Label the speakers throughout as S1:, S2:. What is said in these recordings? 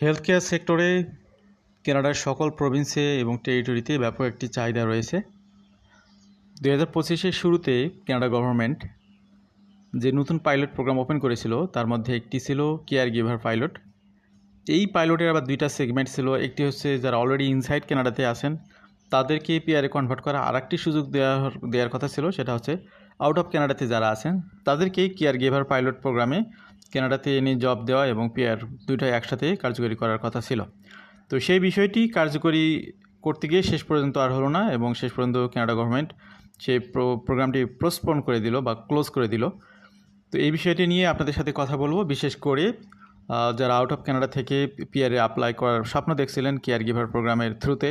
S1: Health care সেক্টরে কানাডার সকল প্রভিন্সে এবং টেরিটরিতে ব্যাপক একটি চাহিদা রয়েছে। 2025-এর শুরুতে কানাডা গভর্নমেন্ট যে নতুন পাইলট প্রোগ্রাম ওপেন করেছিল তার মধ্যে একটি ছিল কেয়ার গিভার পাইলট। এই পাইলটের আবার দুইটা সেগমেন্ট ছিল। একটি হচ্ছে যারা অলরেডি ইনসাইড কানাডাতে আছেন তাদেরকে পিআরে কনভার্ট করা, আর একটি সুযোগ দেওয়ার কথা ছিল, সেটা হচ্ছে আউট অফ কানাডাতে যারা আছেন তাদেরকে কেয়ার গিভার পাইলট প্রোগ্রামে কানাডাতে এনে জব দেওয়া এবং পিআর দুইটাই একসাথে কার্যকরী করার কথা ছিল। তো সেই বিষয়টি কার্যকরী করতে গিয়ে শেষ পর্যন্ত আর হলো না এবং শেষ পর্যন্ত কানাডা গভর্নমেন্ট সেই প্রোগ্রামটি পোস্টপোন করে দিল বা ক্লোজ করে দিল। তো এই বিষয়টি নিয়ে আপনাদের সাথে কথা বলবো, বিশেষ করে যারা আউট অফ কানাডা থেকে পিআরে অ্যাপ্লাই করার স্বপ্ন দেখছিলেন কেয়ার গিভার প্রোগ্রামের থ্রুতে,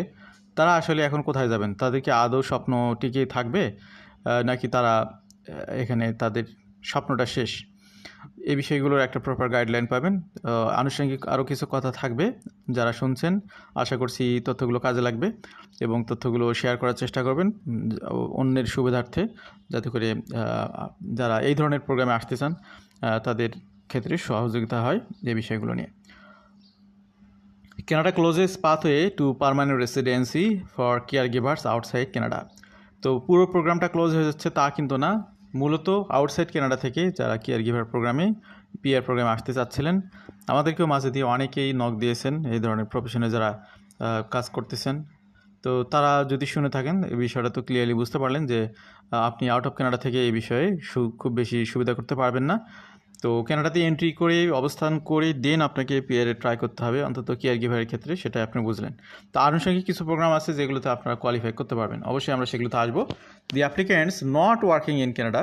S1: তারা আসলে এখন কোথায় যাবেন, তাদেরকে আদৌ স্বপ্ন টিকে থাকবে নাকি তারা এখানে তাদের স্বপ্নটা শেষ, এই বিষয়গুলোর একটা প্রপার গাইডলাইন পাবেন। আনুষঙ্গিক আরও কিছু কথা থাকবে, যারা শুনছেন আশা করছি তথ্যগুলো কাজে লাগবে এবং তথ্যগুলো শেয়ার করার চেষ্টা করবেন অন্যের সুবিধার্থে, যাতে করে যারা এই ধরনের প্রোগ্রামে আসতে চান তাদের ক্ষেত্রে সহযোগিতা হয় এই বিষয়গুলো নিয়ে। Canada closes pathway to permanent residency for caregivers outside Canada। তো পুরো প্রোগ্রামটা ক্লোজ হয়ে যাচ্ছে তা কিন্তু না, মূলত আউটসাইড কানাডা থেকে যারা কেয়ার গিভার প্রোগ্রামে পিআর প্রোগ্রামে আসতে চাচ্ছিলেন, আমাদেরকেও মাঝে দিয়ে অনেকেই নক দিয়েছেন এই ধরনের প্রফেশনে যারা কাজ করতেছেন। তো তারা যদি শুনে থাকেন এই বিষয়টা তো ক্লিয়ারলি বুঝতে পারলেন যে আপনি আউট অফ কানাডা থেকে এই বিষয়ে খুব বেশি সুবিধা করতে পারবেন না। তো কানাডাতে এন্ট্রি করে অবস্থান করে দেন আপনাকে পিআরে ট্রাই করতে হবে, অন্তত কেয়ার গিভারের ক্ষেত্রে, সেটা আপনি বুঝলেন। তো আনুষঙ্গিক কিছু প্রোগ্রাম আছে যেগুলোতে আপনারা কোয়ালিফাই করতে পারবেন, অবশ্যই আমরা সেগুলোতে আসবো। The applicants not working in Canada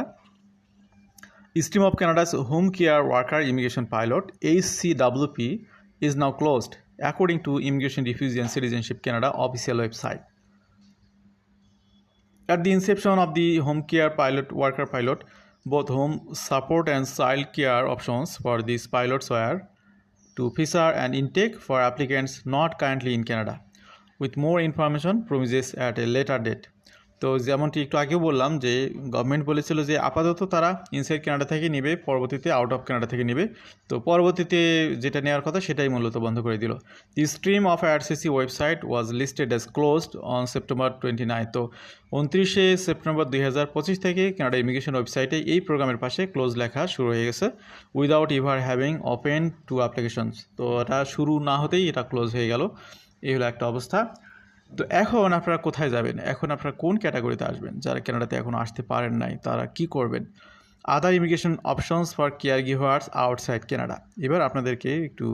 S1: Stream of Canada's Home Care Worker Immigration Pilot (HCWP) is now closed, according to Immigration, Refugee and Citizenship Canada official website. At the inception of the Home Care Worker Pilot, both home support and child care options for these pilots were to feature an intake for applicants not currently in Canada, with more information promises at a later date. তো যেমনটি একটু আগেও বললাম যে government বলেছিল যে আপাতত তারা ইনসাইড কানাডা থেকে নেবে, পরবর্তীতে আউট অফ কানাডা থেকে নেবে। তো পরবর্তীতে যেটা নেওয়ার কথা সেটাই মূলত বন্ধ করে দিল। The stream of RCC website was listed as closed on September 29। তো 29শে সেপ্টেম্বর 2025 থেকে কানাডা ইমিগ্রেশন ওয়েবসাইটে এই প্রোগ্রামের পাশে ক্লোজ লেখা শুরু হয়ে গেছে, without ever having open to applications. তো এটা শুরু না হতেই এটা ক্লোজ হয়ে গেল, এই হলো একটা অবস্থা। তো এখন আপনারা কোথায় যাবেন, এখন আপনারা কোন ক্যাটাগরিতে আসবেন, যারা কানাডাতে এখনও আসতে পারেন নাই তারা কি করবেন? Other immigration options for caregivers outside Canada. এবার আপনাদেরকে একটু